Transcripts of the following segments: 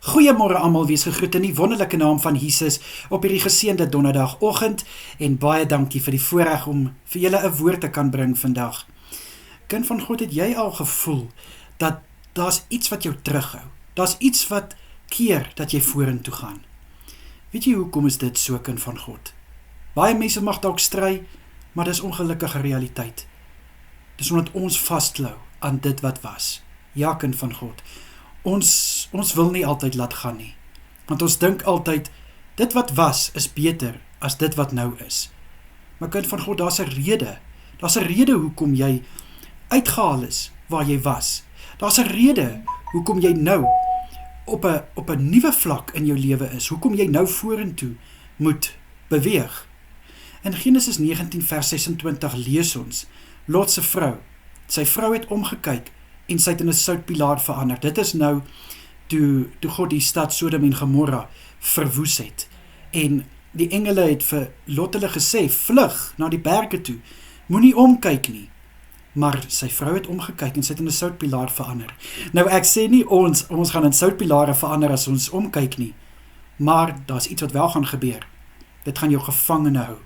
Goeiemôre almal, wees gegroet in die wonderlike naam van Jesus op hierdie geseënde donderdagoggend en baie dankie vir die voorreg om vir julle 'n woord te kan bring vandag. Kind van God, het jy al gevoel dat daar's iets wat jou terughou? Daar's iets wat keer dat jy vorentoe gaan. Weet jy hoekom is dit so, kind van God? Baie mense mag dalk stry, maar dis ongelukkige realiteit. Dis omdat ons vasklou aan dit wat was. Ja, kind van God. Ons wil nie altyd laat gaan nie, want ons dink altyd, dit wat was is beter as dit wat nou is. Maar kind van God, daar's 'n rede hoekom jy uitgehaal is waar jy was. Daar's 'n rede hoekom jy nou op 'n nuwe vlak in jou lewe is, hoekom jy nou vorentoe moet beweeg. In Genesis 19 vers 26 lees ons, Lot se vrou, sy vrou het omgekyk en sy het in 'n soutpilaar verander. Dit is nou toe God die stad Sodom en Gomorra verwoes het. En die engele het vir Lot hulle gesê, vlug na die berge toe, moenie omkyk nie. Maar sy vrou het omgekyk en sy het in 'n soutpilaar verander. Nou ek sê nie ons gaan in soutpilare verander as ons omkyk nie, maar daar's iets wat wel gaan gebeur. Dit gaan jou gevangene hou.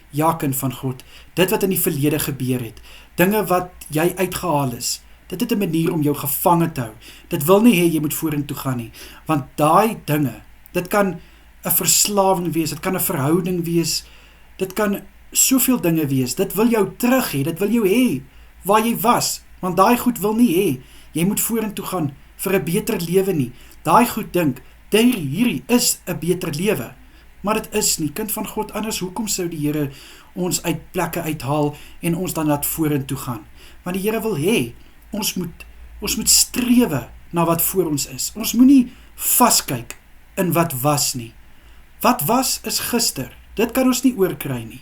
Ja, kind van God, dit wat in die verlede gebeur het, dinge wat jy uitgehaal is, dit het 'n manier om jou gevange te hou. Dit wil nie hê jy moet vorentoe gaan nie, want daai dinge, dit kan 'n verslawing wees, dit kan 'n verhouding wees, dit kan soveel dinge wees, dit wil jou terug hê, dit wil jou hê waar jy was, want daai goed wil nie hê, jy moet vorentoe gaan vir 'n beter lewe nie. Daai goed dink, hierdie is 'n beter lewe, maar dit is nie, kind van God, anders hoekom sou die Here ons uit plekke uithaal en ons dan laat vorentoe gaan? Want die Here wil hê, ons moet strewe na wat voor ons is. Ons moenie vaskyk in wat was nie. Wat was is gister, dit kan ons nie oorkry nie.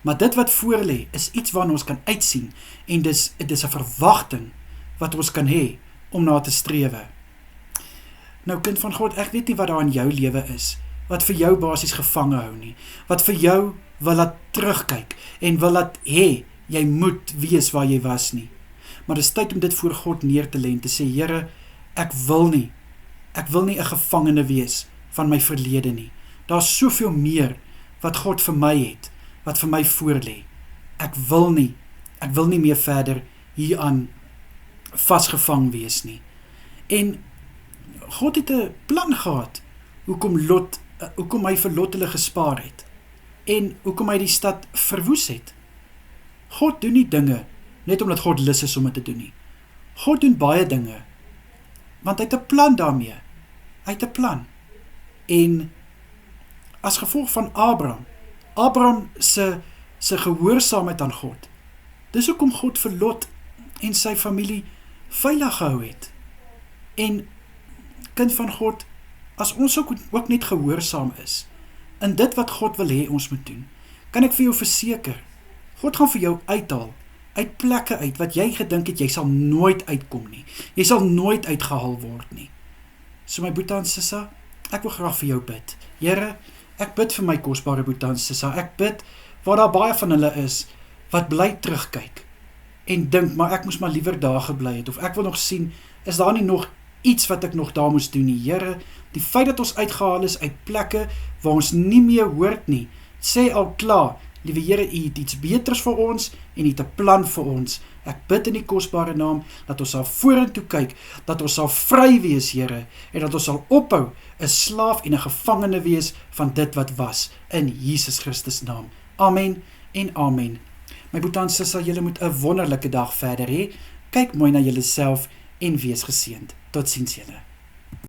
Maar dit wat voor lê is iets waarna ons kan uitsien en dis 'n verwagting wat ons kan hê om na te strewe. Nou, kind van God, ek weet nie wat daar in jou lewe is wat vir jou basies gevange hou nie, wat vir jou wil laat terugkyk en wil laat hê jy moet wees waar jy was nie. Maar dit is tyd om dit voor God neer te lê en te sê, Here, ek wil nie 'n gevangene wees van my verlede nie. Daar's soveel meer wat God vir my het, wat vir my voorlê. Ek wil nie meer verder hieraan vasgevang wees nie. En God het 'n plan gehad, hoekom hy vir Lot hulle gespaar het, en hoekom hy die stad verwoes het. God doen nie dinge net omdat God lus is om dit te doen nie. God doen baie dinge, want hy het 'n plan daarmee. Hy het 'n plan. En as gevolg van Abraham se gehoorsaamheid aan God, dis hoekom God vir Lot en sy familie veilig gehou het. En kind van God, as ons ook net gehoorsaam is in dit wat God wil hê ons moet doen, kan ek vir jou verseker, God gaan vir jou uithaal uit plekke uit wat jy gedink het jy sal nooit uitkom nie. Jy sal nooit uitgehaal word nie. So my boetie en sissa, ek wil graag vir jou bid. Here, ek bid vir my kosbare boetie en sissa. Ek bid waar daar baie van hulle is wat bly terugkyk en dink, maar ek moes maar liewer daar gebly het, of ek wil nog sien, is daar nie nog iets wat ek nog daar moes doen nie. Here, die feit dat ons uitgehaal is uit plekke waar ons nie meer hoort nie, sê al klaar, liewe Here, U het iets beters vir ons en U het 'n plan vir ons. Ek bid in die kosbare naam dat ons sal vorentoe kyk, dat ons sal vry wees, Here, en dat ons sal ophou 'n slaaf en 'n gevangene wees van dit wat was, in Jesus Christus naam. Amen en amen. My boetie en sissa, julle moet 'n wonderlike dag verder hê. Kyk mooi na julleself en wees geseënd. Totsiens julle.